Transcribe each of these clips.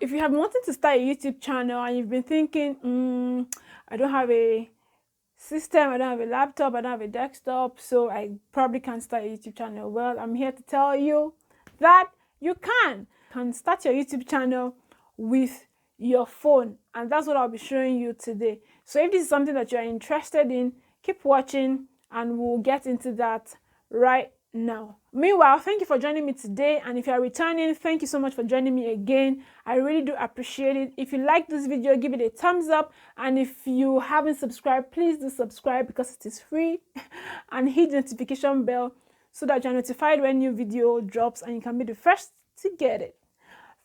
if you have wanted to start a YouTube channel and you've been thinking, I don't have a system, I don't have a laptop, I don't have a desktop, so I probably can't start a YouTube channel. Well, I'm here to tell you that you can start your YouTube channel with your phone, and that's what I'll be showing you today. So if this is something that you're interested in, keep watching and we'll get into that right now. Meanwhile, thank you for joining me today, and if you are returning, thank you so much for joining me again. I really do appreciate it. If you like this video, give it a thumbs up, and if you haven't subscribed, please do subscribe because it is free and hit the notification bell so that you're notified when new video drops and you can be the first to get it.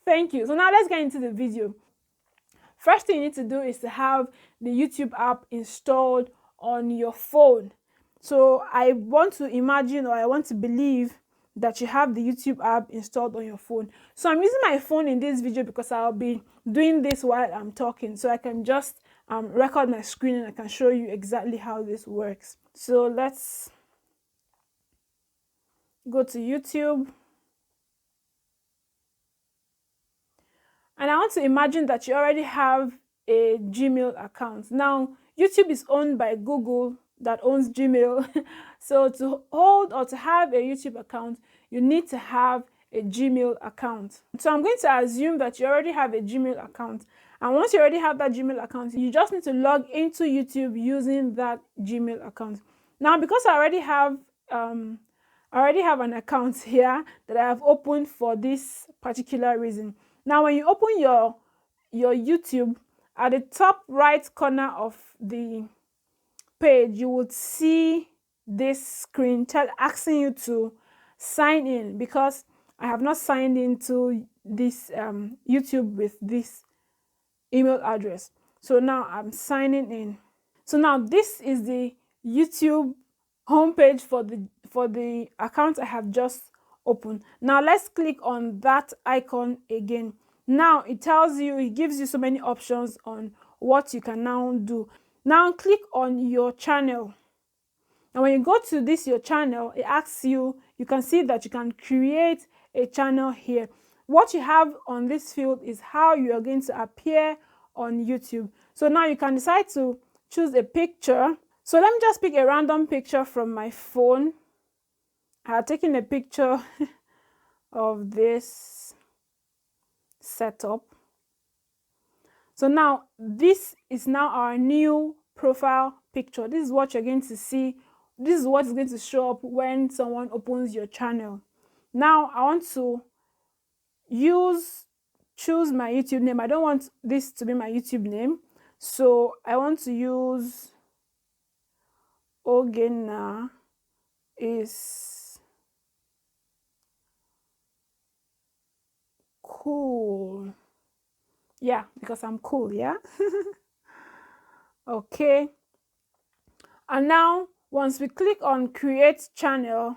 Thank you. So now let's get into the video. First thing you need to do is to have the YouTube app installed on your phone. So I want to imagine, or I want to believe, that you have the YouTube app installed on your phone. So I'm using my phone in this video because I'll be doing this while I'm talking, so I can just record my screen and I can show you exactly how this works. So let's go to YouTube. And I want to imagine that you already have a Gmail account. Now, YouTube is owned by Google that owns Gmail. So to hold or to have a YouTube account, you need to have a Gmail account. So I'm going to assume that you already have a Gmail account. And once you already have that Gmail account, you just need to log into YouTube using that Gmail account. Now, because I already have an account here that I have opened for this particular reason. Now, when you open your YouTube, at the top right corner of the page, you would see this screen asking you to sign in, because I have not signed into this YouTube with this email address. So now I'm signing in. So now this is the YouTube homepage for the account I have just open. Now let's click on that icon again. Now it gives you so many options on what you can now do. Now click on your channel. And when you go to your channel, it asks you can see that you can create a channel here. What you have on this field is how you are going to appear on YouTube. So now you can decide to choose a picture. So let me just pick a random picture from my phone. I have taken a picture of this setup. So now this is now our new profile picture. This is what you're going to see. This is what is going to show up when someone opens your channel. Now I want to choose my YouTube name. I don't want this to be my YouTube name, so I want to use Ogena is cool. Yeah, because I'm cool, yeah. Okay. And now once we click on create channel,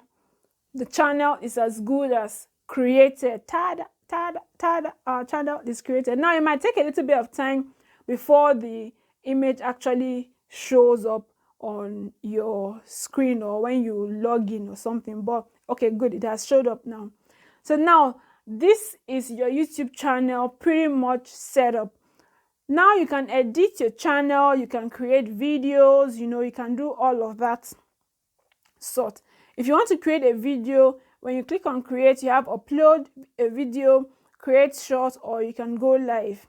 the channel is as good as created. Our channel is created. Now it might take a little bit of time before the image actually shows up on your screen or when you log in or something, but okay, good, it has showed up now. So now this is your YouTube channel pretty much set up. Now you can edit your channel, you can create videos, you can do all of that sort. If you want to create a video, when you click on create, you have upload a video, create short, or you can go live.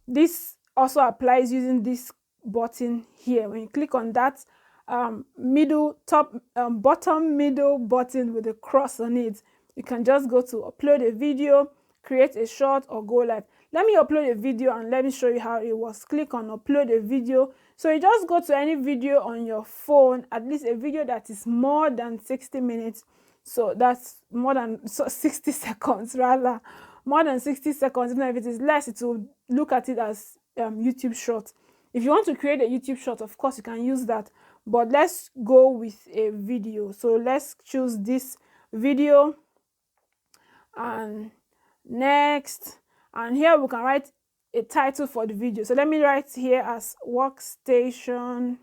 This also applies using this button here. When you click on that bottom middle button with a cross on it, you can just go to upload a video, create a short, or go live. Let me upload a video and let me show you how it works. Click on upload a video. So you just go to any video on your phone, at least a video that is more than 60 minutes. So that's more than 60 seconds rather. More than 60 seconds. Even if it is less, it will look at it as YouTube short. If you want to create a YouTube short, of course you can use that. But let's go with a video. So let's choose this video. And next. And here we can write a title for the video. So let me write here as workstation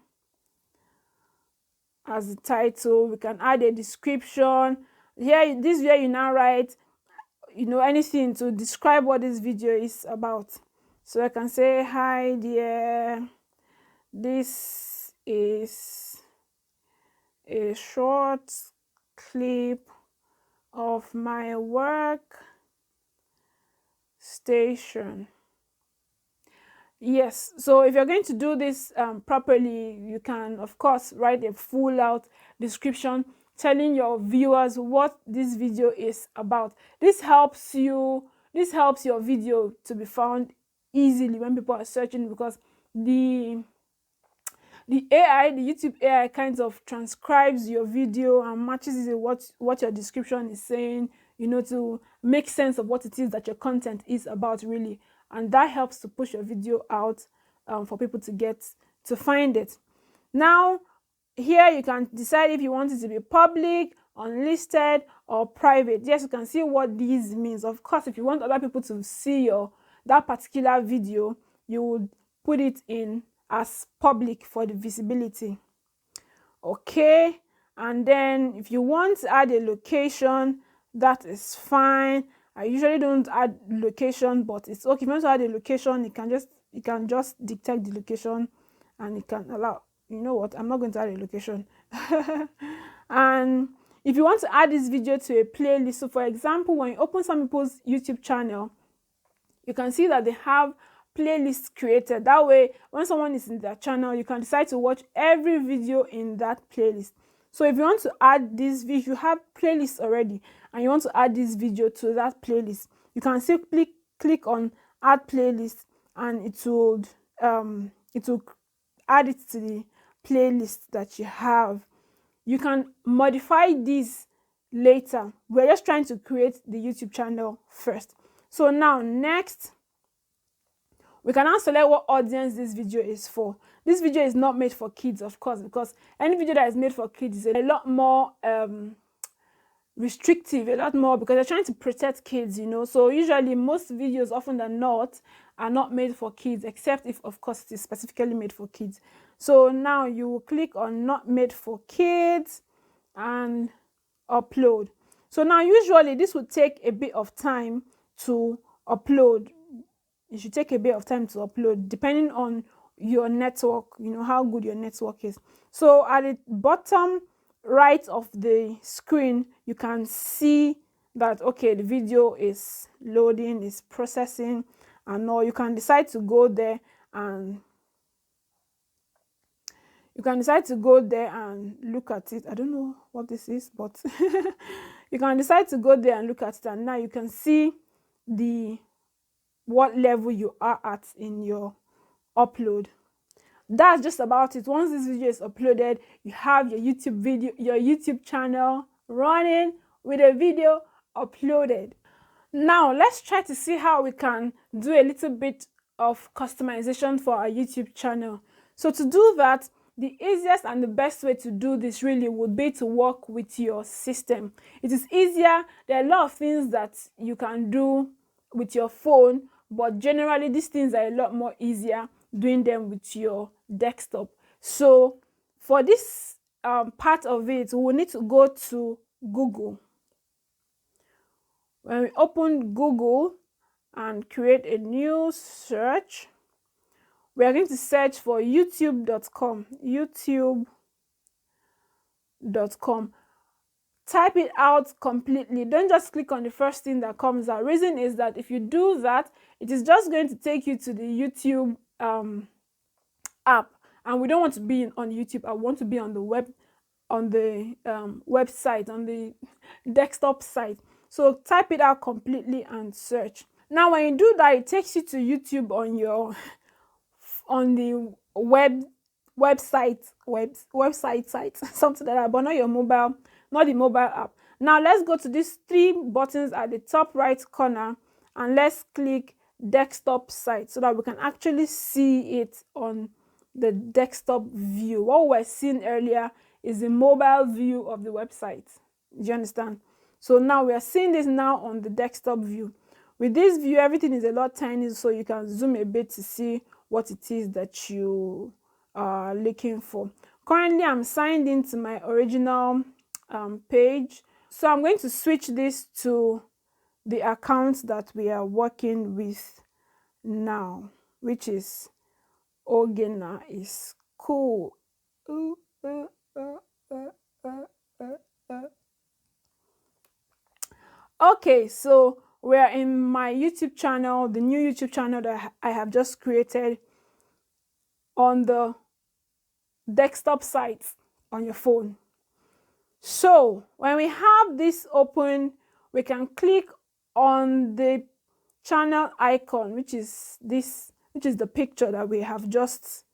as the title. We can add a description. Here, this is where you now write anything to describe what this video is about. So I can say, hi there, this is a short clip of my work station. Yes, so if you're going to do this properly, you can of course write a full out description telling your viewers what this video is about. This helps your video to be found easily when people are searching, because the YouTube AI kind of transcribes your video and matches it with what your description is saying, to make sense of what it is that your content is about, really. And that helps to push your video out for people to find it. Now, here you can decide if you want it to be public, unlisted, or private. Yes, you can see what these means. Of course, if you want other people to see that particular video, you would put it in as public for the visibility. Okay, and then if you want to add a location, that is fine. I usually don't add location, but it's okay. If you want to add a location, you can just dictate the location, and it can allow. You know what? I'm not going to add a location. And if you want to add this video to a playlist, so for example, when you open some people's YouTube channel, you can see that they have playlists created. That way, when someone is in their channel, you can decide to watch every video in that playlist. So if you want to add this video, you have playlists already, and you want to add this video to that playlist, you can simply click on add playlist, and it will add it to the playlist that you have. You can modify this later. We're just trying to create the YouTube channel first. So now, next, we can now select what audience this video is for. This video is not made for kids, of course, because any video that is made for kids is a lot more restrictive, a lot more, because they're trying to protect kids, So usually most videos, often than not, are not made for kids, except if, of course, it is specifically made for kids. So now you will click on not made for kids and upload. So now usually this would take a bit of time to upload. It should take a bit of time to upload, depending on your network, how good your network is. So at the bottom right of the screen, you can see that, okay, the video is loading, is processing, and all. You can decide to go there and look at it. I don't know what this is, but you can decide to go there and look at it, and now you can see what level you are at in your upload. That's just about it. Once this video is uploaded, you have your YouTube channel running with a video uploaded. Now let's try to see how we can do a little bit of customization for our YouTube channel. So to do that, the easiest and the best way to do this really would be to work with your system. It is easier. There are a lot of things that you can do with your phone, but generally these things are a lot more easier doing them with your desktop. So for this part of it, we will need to go to Google. When we open Google and create a new search, we are going to search for youtube.com. youtube.com. Type it out completely. Don't just click on the first thing that comes out. Reason is that if you do that, it is just going to take you to the YouTube app, and we don't want to be on YouTube. I want to be on the website, on the desktop site. So type it out completely and search. Now when you do that, it takes you to YouTube on the website site, something like that, but not your mobile, not the mobile app. Now let's go to these three buttons at the top right corner, and let's click desktop site so that we can actually see it on the desktop view. What we were seeing earlier is the mobile view of the website. Do you understand? So now we are seeing this now on the desktop view. With this view, everything is a lot tiny, so you can zoom a bit to see what it is that you are looking for. Currently, I'm signed into my original page, so I'm going to switch this to the account that we are working with now, which is Ogena is cool. Ooh, uh, uh, uh, uh, uh. Okay, so we're in my YouTube channel, the new YouTube channel that I have just created on the desktop site on your phone. So when we have this open, we can click on the channel icon, which is the picture that we have just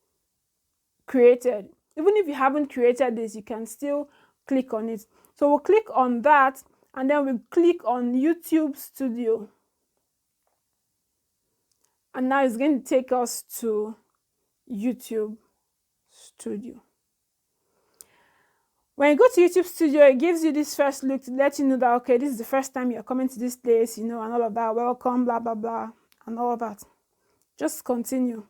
created. Even if you haven't created this, you can still click on it. So we'll click on that, and then we click on YouTube Studio, and now it's going to take us to YouTube Studio. When you go to YouTube Studio, it gives you this first look to let you know that, okay, this is the first time you're coming to this place, you know, and all of that, welcome, blah, blah, blah, and all of that. Just continue.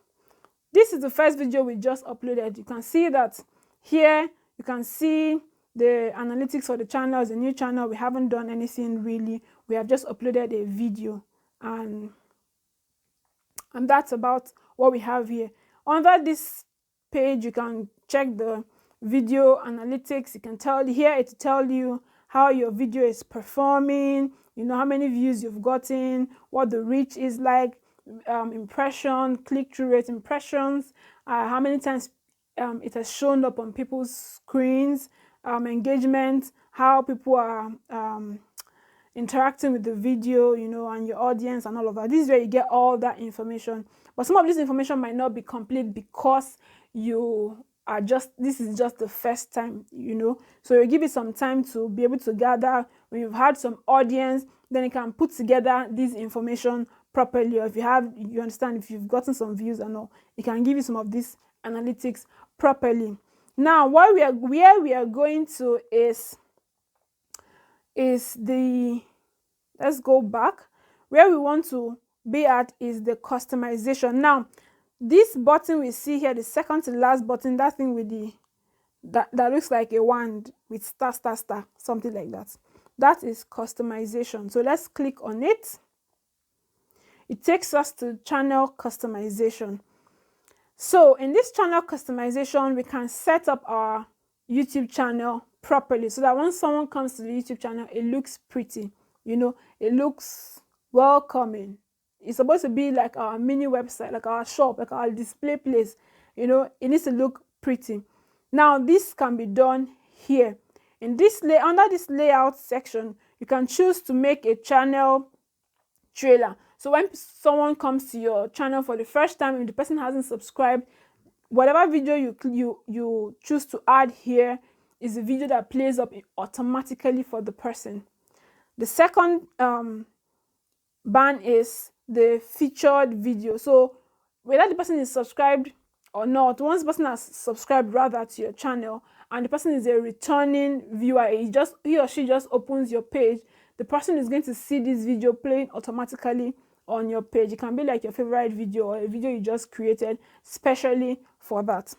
This is the first video we just uploaded. You can see that here, you can see the analytics for the channel. It's a new channel. We haven't done anything really. We have just uploaded a video, and that's about what we have here. Under this page, you can check the video analytics. You can tell here it tell you how your video is performing, you know, how many views you've gotten, what the reach is like, impression, click-through rate, impressions, how many times it has shown up on people's screens, engagement, how people are interacting with the video, you know, and your audience and all of that. This is where you get all that information. But some of this information might not be complete because you are this is just the first time, you know. So you give it some time to be able to gather. When you've had some audience, then you can put together this information properly. Or if you understand, if you've gotten some views and all, it can give you some of this analytics properly. Now, where we are going to is the, let's go back. Where we want to be at is the customization. Now, this button we see here, the second to last button, that thing with the that looks like a wand with star star star, something like that, that is customization. So let's click on it. It takes us to channel customization. So in this channel customization, we can set up our YouTube channel properly so that when someone comes to the YouTube channel, it looks pretty, you know, it looks welcoming. It's supposed to be like our mini website, like our shop, like our display place, you know, it needs to look pretty. Now this can be done here in this under this layout section. You can choose to make a channel trailer. So when someone comes to your channel for the first time, if the person hasn't subscribed, whatever video you choose to add here is a video that plays up automatically for the person. The second band is the featured video. So whether the person is subscribed or not, once the person has subscribed rather to your channel and the person is a returning viewer, he or she just opens your page, the person is going to see this video playing automatically on your page. It can be like your favorite video or a video you just created specially for that.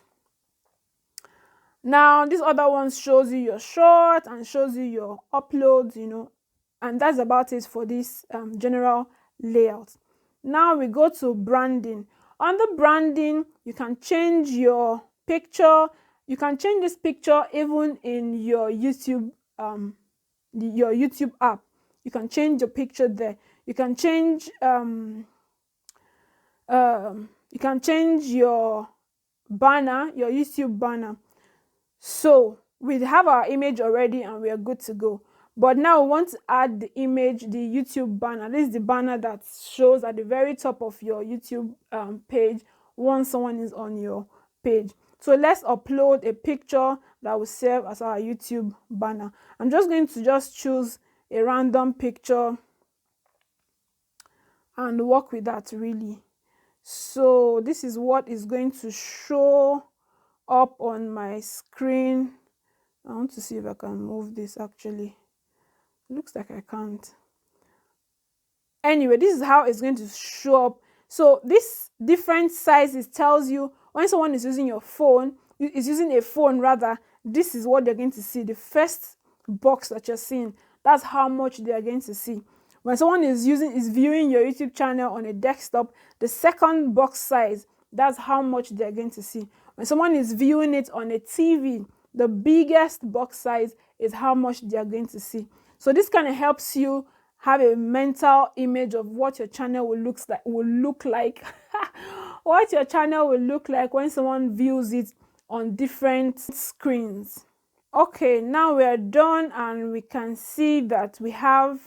Now this other one shows you your short and shows you your uploads, you know, and that's about it for this general layout. Now we go to branding. Under branding, you can change your picture. You can change this picture even in your YouTube app. You can change your picture there. You can change your banner, your YouTube banner. So we have our image already and we are good to go. But now we want to add the image, the YouTube banner. This is the banner that shows at the very top of your YouTube page once someone is on your page. So let's upload a picture that will serve as our YouTube banner. I'm just going to choose a random picture and work with that really. So this is what is going to show up on my screen. I want to see if I can move this actually. It looks like I can't. Anyway, this is how it's going to show up. So this different sizes tells you when someone is using your phone, is using a phone rather, this is what they're going to see. The first box that you're seeing, that's how much they are going to see. When someone is viewing your YouTube channel on a desktop, the second box size, that's how much they're going to see. When someone is viewing it on a TV, the biggest box size is how much they are going to see. So this kind of helps you have a mental image of what your channel will look like what your channel will look like when someone views it on different screens. Okay, now we are done and we can see that we have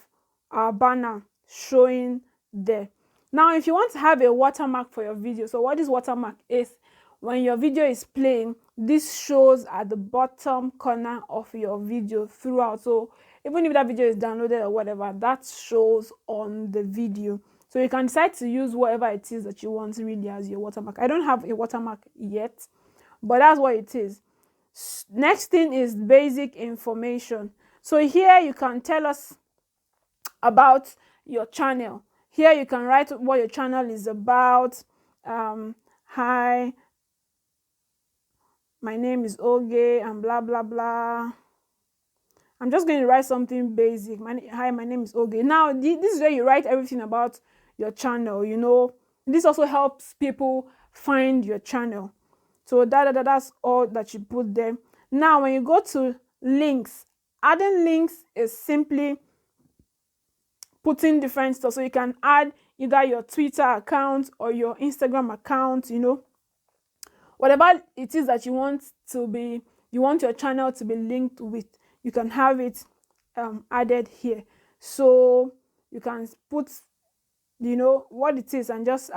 our banner showing there. Now if you want to have a watermark for your video, so what this watermark is, when your video is playing, this shows at the bottom corner of your video throughout. So even if that video is downloaded or whatever, that shows on the video. So you can decide to use whatever it is that you want really as your watermark. I don't have a watermark yet, but that's what it is. Next thing is basic information. So here you can tell us about your channel. Here you can write what your channel is about. Hi, my name is Oge and blah blah blah. I'm just going to write something basic. Hi, my name is Oge. Now this is where you write everything about your channel. You know, this also helps people find your channel. So that's all that you put there. Now when you go to links, adding links is simply putting different stuff. So you can add either your Twitter account or your Instagram account, you know, whatever it is that you want your channel to be linked with, you can have it added here. So you can put, you know, what it is and just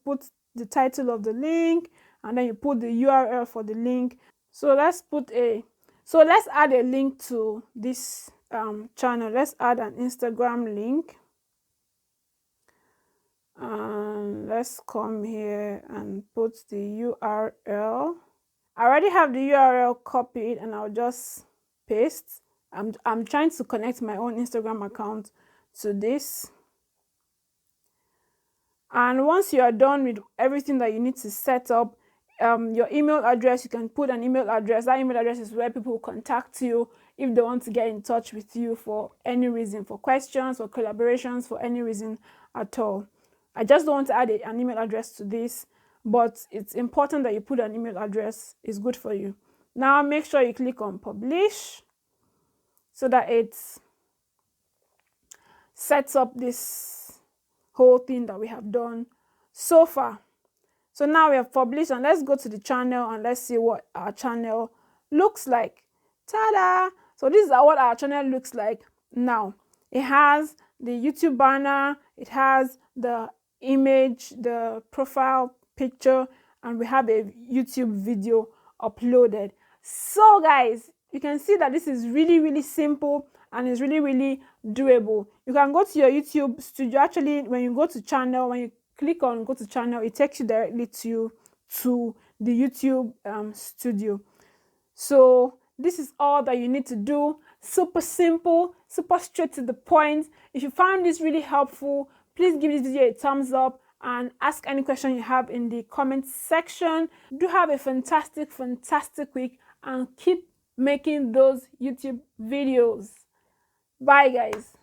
put the title of the link, and then you put the URL for the link. So let's add a link to this channel. Let's add an Instagram link, and let's come here and put the URL. I already have the URL copied and I'll just paste. I'm trying to connect my own Instagram account to this. And once you are done with everything that you need to set up, your email address, you can put an email address. That email address is where people will contact you if they want to get in touch with you for any reason, for questions, for collaborations, for any reason at all. I just don't want to add an email address to this, but it's important that you put an email address. It's good for you. Now make sure you click on publish so that it sets up this whole thing that we have done so far. So now we have published, and let's go to the channel and let's see what our channel looks like. Ta-da! So this is what our channel looks like now. It has the YouTube banner, it has the image, the profile picture, and we have a YouTube video uploaded. So guys, you can see that this is really simple and it's really doable. You can go to your YouTube studio. Actually, when you go to channel, when you click on go to channel, it takes you directly to the YouTube studio. So this is all that you need to do. Super simple, super straight to the point. If you found this really helpful, please give this video a thumbs up and ask any question you have in the comment section. Do have a fantastic week and keep making those YouTube videos. Bye guys.